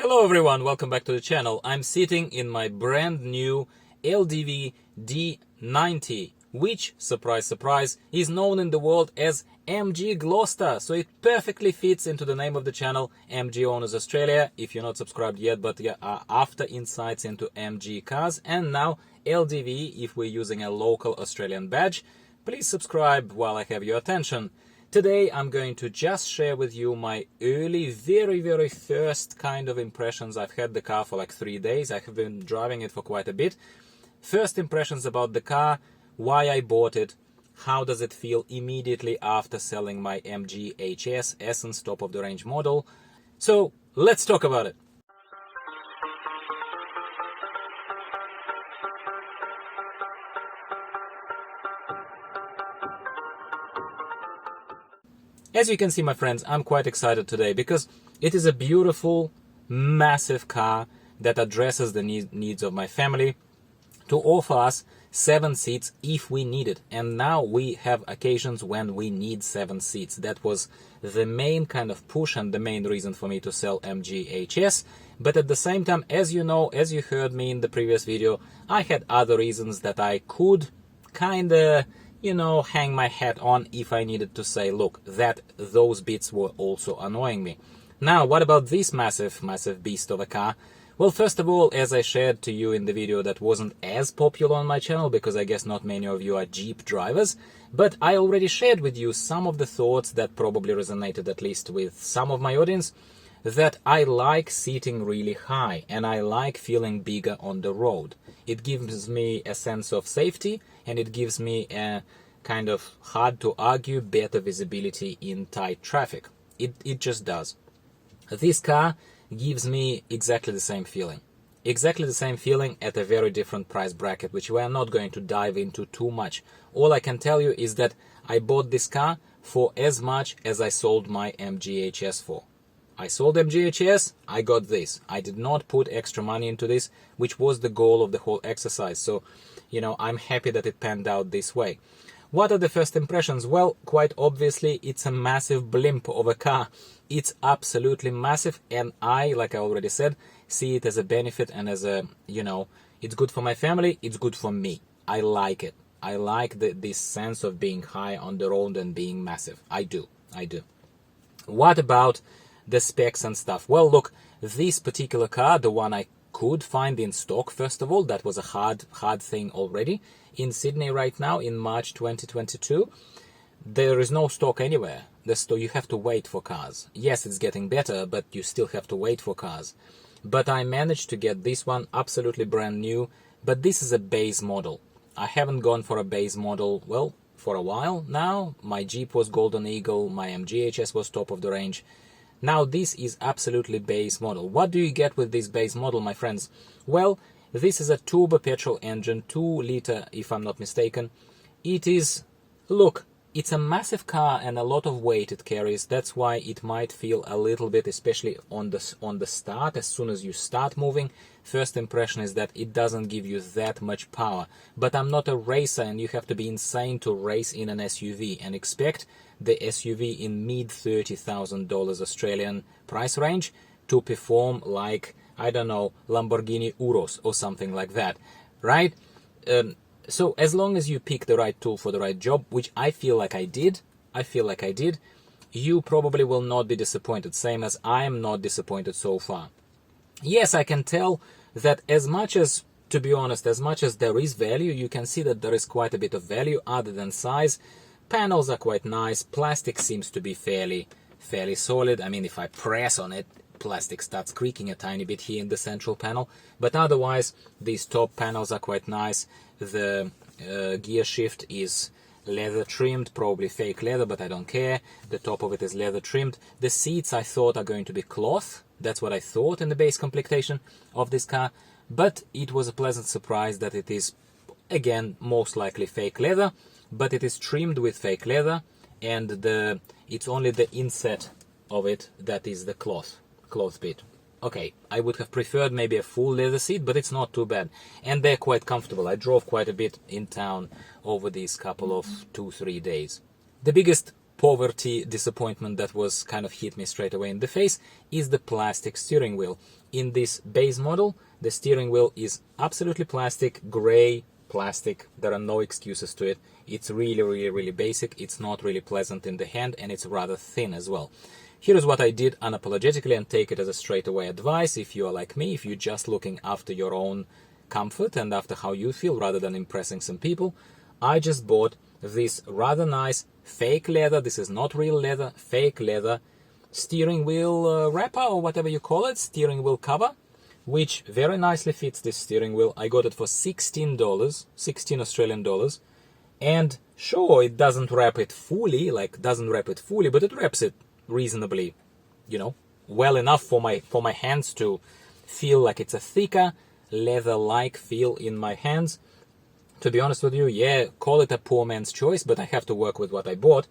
Hello everyone, welcome back to the channel. I'm sitting in my brand new LDV D90, which, surprise surprise, is known in the world as MG Gloster. So it perfectly fits into the name of the channel, MG Owners Australia, if you're not subscribed yet, but yeah, after insights into MG cars, and now LDV if we're using a local Australian badge. Please subscribe while I have your attention. Today I'm going to just share with you my early, very first kind of impressions. I've had the car for like 3 days. I have been driving it for quite a bit. First impressions about the car, why I bought it, how does it feel immediately after selling my MG HS Essence top of the range model. So let's talk about it. As you can see, my friends, I'm quite excited today because it is a beautiful, massive car that addresses the needs of my family to offer us 7 seats if we need it. And now we have occasions when we need 7 seats. That was the main kind of push and the main reason for me to sell MG HS. But at the same time, as you know, as you heard me in the previous video, I had other reasons that I could kind of, hang my hat on if I needed to say, look, those bits were also annoying me. Now, what about this massive beast of a car? Well, first of all, as I shared to you in the video that wasn't as popular on my channel, because I guess not many of you are Jeep drivers, but I already shared with you some of the thoughts that probably resonated at least with some of my audience, that I like sitting really high and I like feeling bigger on the road. It gives me a sense of safety and it gives me a kind of, hard to argue, better visibility in tight traffic. It just does. This car gives me exactly the same feeling. Exactly the same feeling at a very different price bracket, which we are not going to dive into too much. All I can tell you is that I bought this car for as much as I sold my MG HS for. I sold MG HS, I got this. I did not put extra money into this, which was the goal of the whole exercise. So, I'm happy that it panned out this way. What are the first impressions? Well, quite obviously, it's a massive blimp of a car. It's absolutely massive, and I, like I already said, see it as a benefit and as a, it's good for my family, it's good for me. I like it. I like this sense of being high on the road and being massive. I do. What about the specs and stuff? Well, look, this particular car, the one I could find in stock, first of all, that was a hard thing already, in Sydney right now in March 2022, there is no stock anywhere. You have to wait for cars. Yes, it's getting better, but you still have to wait for cars. But I managed to get this one absolutely brand new, but this is a base model. I haven't gone for a base model, well, for a while now. My Jeep was Golden Eagle, my MG HS was top of the range. Now this is absolutely base model. What do you get with this base model, my friends? Well, this is a turbo petrol engine, 2 liter if I'm not mistaken. It is, look, it's a massive car and a lot of weight it carries. That's why it might feel a little bit, especially on the start, as soon as you start moving. First impression is that it doesn't give you that much power. But I'm not a racer and you have to be insane to race in an SUV and expect the SUV in mid $30,000 Australian price range to perform like, I don't know, Lamborghini Urus or something like that, right? So as long as you pick the right tool for the right job, which I feel like I did, you probably will not be disappointed, same as I am not disappointed so far. Yes, I can tell that as much as, to be honest, as much as there is value, you can see that there is quite a bit of value other than size. Panels are quite nice. Plastic seems to be fairly solid. I mean, if I press on it, plastic starts creaking a tiny bit here in the central panel. But otherwise, these top panels are quite nice. The gear shift is leather trimmed, probably fake leather, but I don't care. The top of it is leather trimmed. The seats I thought are going to be cloth. That's what I thought in the base completation of this car. But it was a pleasant surprise that it is, again, most likely fake leather. But it is trimmed with fake leather, and it's only the inset of it that is the cloth bit. Okay, I would have preferred maybe a full leather seat, but it's not too bad. And they're quite comfortable. I drove quite a bit in town over these couple of 2-3 days. The biggest poverty disappointment that was kind of hit me straight away in the face is the plastic steering wheel. In this base model, the steering wheel is absolutely plastic, gray plastic. There are no excuses to it. It's really basic. It's not really pleasant in the hand, and it's rather thin as well. Here is what I did unapologetically, and take it as a straightaway advice if you are like me, if you're just looking after your own comfort and after how you feel rather than impressing some people. I just bought this rather nice fake leather, this is not real leather, fake leather steering wheel wrapper, or whatever you call it, steering wheel cover, which very nicely fits this steering wheel. I got it for $16, 16 Australian dollars, and sure, it doesn't wrap it fully, but it wraps it reasonably, you know, well enough for my hands to feel like it's a thicker leather-like feel in my hands. To be honest with you, yeah, call it a poor man's choice, but I have to work with what I bought,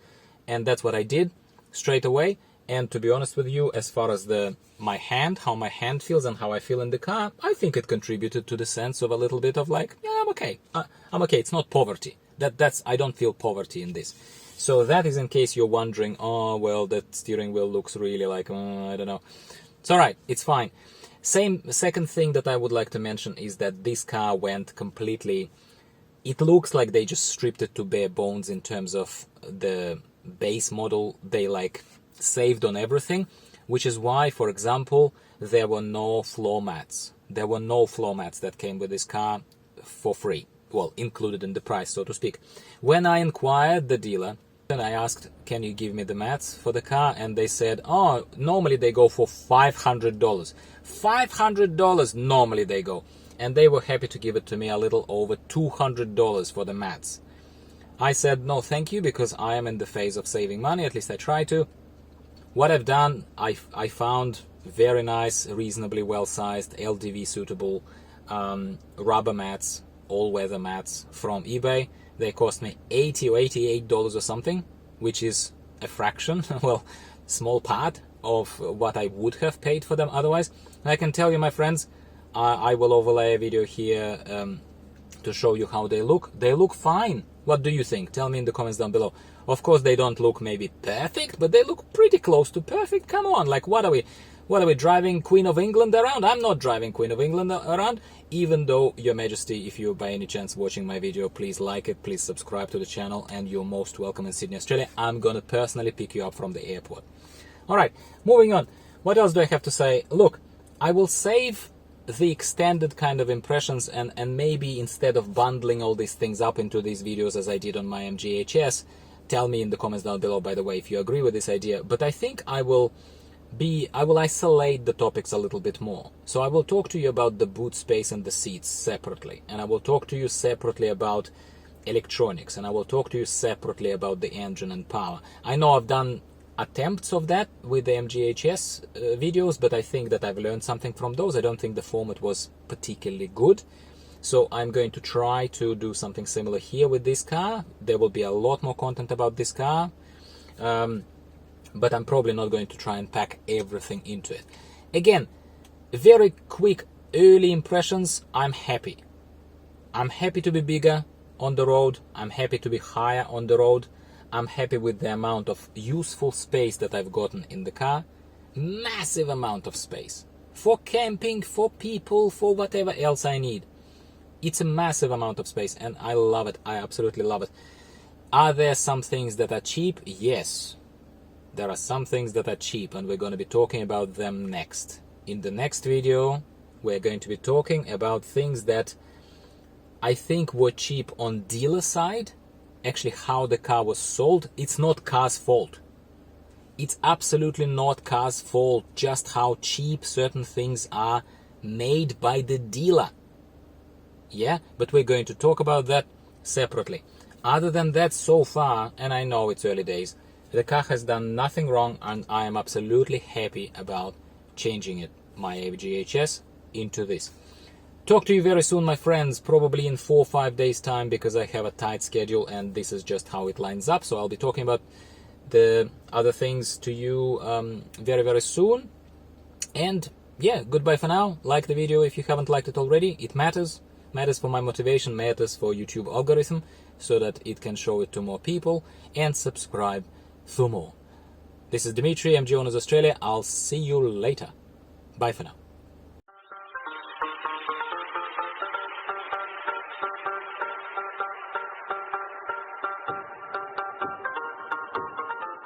and that's what I did straight away. And to be honest with you, as far as how my hand feels and how I feel in the car, I think it contributed to the sense of a little bit of like, yeah, I'm okay. I'm okay. It's not poverty. I don't feel poverty in this. So that is in case you're wondering, oh, well, that steering wheel looks really like, I don't know. It's all right. It's fine. Second thing that I would like to mention is that this car went completely, it looks like they just stripped it to bare bones in terms of the base model. They like saved on everything, which is why, for example, there were no floor mats. There were no floor mats that came with this car for free. Well, included in the price, so to speak. When I inquired the dealer, and I asked, can you give me the mats for the car? And they said, oh, normally they go for $500. $500 normally they go. And they were happy to give it to me a little over $200 for the mats. I said, no, thank you, because I am in the phase of saving money, at least I try to. What I've done, I found very nice, reasonably well-sized, LDV suitable rubber mats, all-weather mats from eBay. They cost me $80 or $88 or something, which is a fraction, well, small part of what I would have paid for them otherwise. I can tell you, my friends, I will overlay a video here to show you how they look. They look fine. What do you think? Tell me in the comments down below. Of course, they don't look maybe perfect, but they look pretty close to perfect. Come on, like what are we driving Queen of England around? I'm not driving Queen of England around, even though, Your Majesty, if you're by any chance watching my video, please like it, please subscribe to the channel, and you're most welcome in Sydney, Australia. I'm gonna personally pick you up from the airport. All right, moving on. What else do I have to say? Look, I will save the extended kind of impressions, and maybe instead of bundling all these things up into these videos as I did on my MGHS, tell me in the comments down below, by the way, if you agree with this idea. But I think I will isolate the topics a little bit more. So I will talk to you about the boot space and the seats separately, and I will talk to you separately about electronics, and I will talk to you separately about the engine and power. I know I've done attempts of that with the MGHS videos, but I think that I've learned something from those. I don't think the format was particularly good. So I'm going to try to do something similar here with this car. There will be a lot more content about this car, but I'm probably not going to try and pack everything into it. Again, very quick early impressions. I'm happy. I'm happy to be bigger on the road. I'm happy to be higher on the road. I'm happy with the amount of useful space that I've gotten in the car. Massive amount of space. For camping, for people, for whatever else I need. It's a massive amount of space, and I love it. I absolutely love it. Are there some things that are cheap? Yes. There are some things that are cheap, and we're going to be talking about them next. In the next video, we're going to be talking about things that I think were cheap on dealer side. Actually, how the car was sold. It's not car's fault. It's absolutely not car's fault, just how cheap certain things are made by the dealer. Yeah, but we're going to talk about that separately. Other than that, so far, and I know it's early days, the car has done nothing wrong, and I am absolutely happy about changing it, my MGHS, into this. Talk to you very soon, my friends, probably in 4 or 5 days time, because I have a tight schedule and this is just how it lines up. So I'll be talking about the other things to you very, very soon. And yeah, goodbye for now. Like the video if you haven't liked it already. It matters. Matters for my motivation, matters for YouTube algorithm, so that it can show it to more people. And subscribe for more. This is Dimitri, MG Owners Australia. I'll see you later. Bye for now.